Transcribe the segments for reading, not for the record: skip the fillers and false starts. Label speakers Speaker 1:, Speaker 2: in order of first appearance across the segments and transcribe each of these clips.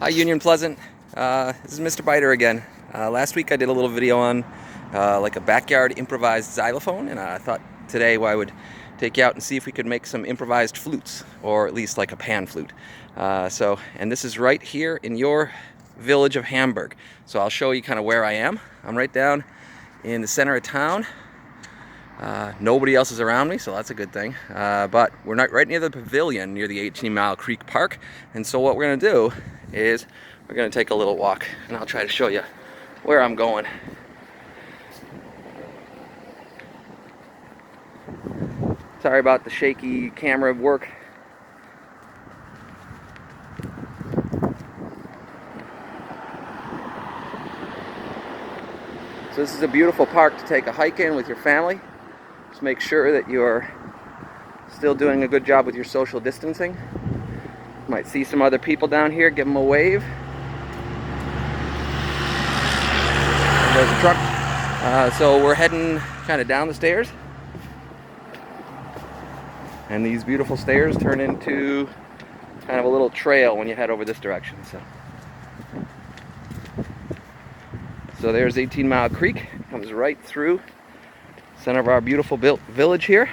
Speaker 1: Hi Union Pleasant, this is Mr. Biter again. Last week I did a little video on like a backyard improvised xylophone, and I thought today I would take you out and see if we could make some improvised flutes, or at least like a pan flute. And this is right here in your village of Hamburg. So I'll show you kind of where I am. I'm right down in the center of town. Nobody else is around me, so that's a good thing. But we're not right near the pavilion, near the 18 Mile Creek Park. And so what we're going to do is we're going to take a little walk, and I'll try to show you where I'm going. Sorry about the shaky camera work. So this is a beautiful park to take a hike in with your family. Just make sure that you're still doing a good job with your social distancing. You might see some other people down here, give them a wave. There's a truck. So we're heading kind of down the stairs. And these beautiful stairs turn into kind of a little trail when you head over this direction. So there's 18 Mile Creek. Comes right through the center of our beautiful village here.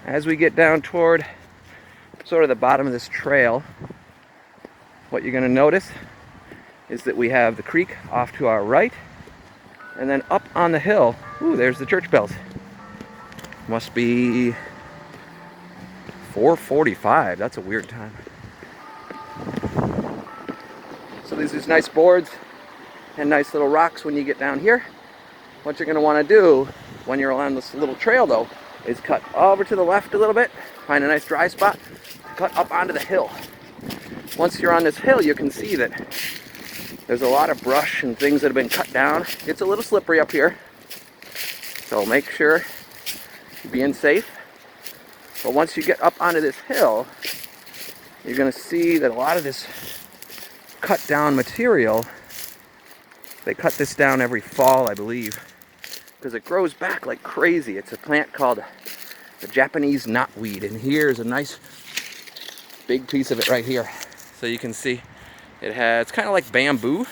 Speaker 1: As we get down toward sort of the bottom of this trail, what you're going to notice is that we have the creek off to our right, and then up on the hill, ooh, there's the church bells. Must be 4:45. That's a weird time. So there's these nice boards and nice little rocks when you get down here. What you're going to want to do when you're on this little trail, though, is cut over to the left a little bit, find a nice dry spot, cut up onto the hill. Once you're on this hill, you can see that there's a lot of brush and things that have been cut down. It's a little slippery up here, so make sure you're being safe. But once you get up onto this hill, you're going to see that a lot of this cut down material, they cut this down every fall, I believe, because it grows back like crazy. It's a plant called the Japanese knotweed, and here's a nice big piece of it right here. So you can see it's kind of like bamboo.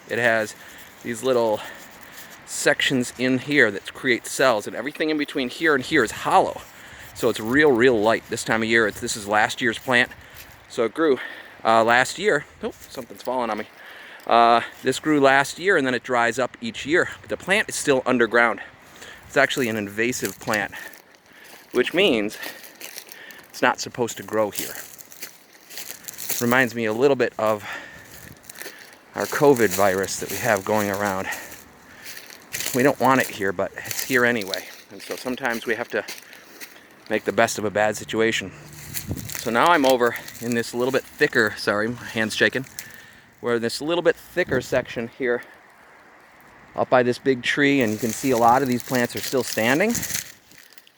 Speaker 1: It has these little sections in here that create cells, and everything in between here and here is hollow. So it's real light this time of year. This is last year's plant. So it grew last year. Oh, something's falling on me. This grew last year, and then it dries up each year. But the plant is still underground. It's actually an invasive plant, which means it's not supposed to grow here. Reminds me a little bit of our COVID virus that we have going around. We don't want it here, but it's here anyway. And so sometimes we have to make the best of a bad situation. So now I'm over in this little bit thicker, sorry, my hand's shaking. We're in this little bit thicker section here up by this big tree, and you can see a lot of these plants are still standing.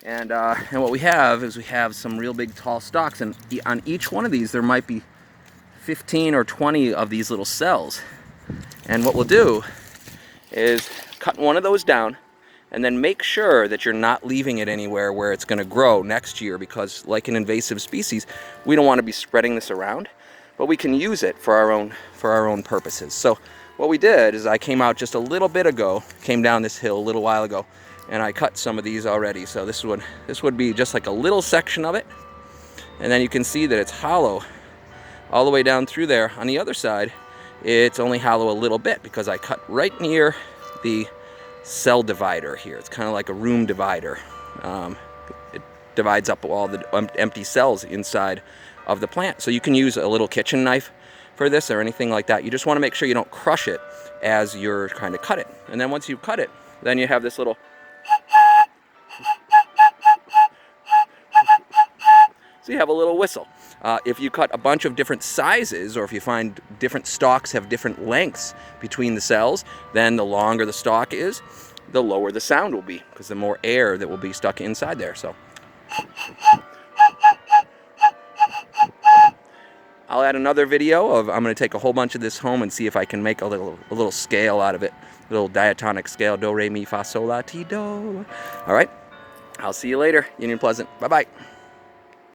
Speaker 1: And what we have is some real big tall stalks, and on each one of these there might be 15 or 20 of these little cells. And what we'll do is cut one of those down, and then make sure that you're not leaving it anywhere where it's going to grow next year, because like an invasive species, we don't want to be spreading this around, but we can use it for our own purposes. So what we did is I came out just a little bit ago, came down this hill a little while ago, and I cut some of these already. So this would be just like a little section of it, and then you can see that it's hollow all the way down through there. On the other side, it's only hollow a little bit because I cut right near the cell divider here. It's kind of like a room divider. It divides up all the empty cells inside of the plant. So you can use a little kitchen knife for this or anything like that. You just want to make sure you don't crush it as you're trying to cut it. And then once you cut it, then you have this little so you have a little whistle. If you cut a bunch of different sizes, or if you find different stalks have different lengths between the cells, then the longer the stalk is, the lower the sound will be, because the more air that will be stuck inside there. So I'll add another video of, I'm going to take a whole bunch of this home and see if I can make a little scale out of it, a little diatonic scale, do, re, mi, fa, sol, la, ti, do. All right. I'll see you later. Union Pleasant. Bye-bye.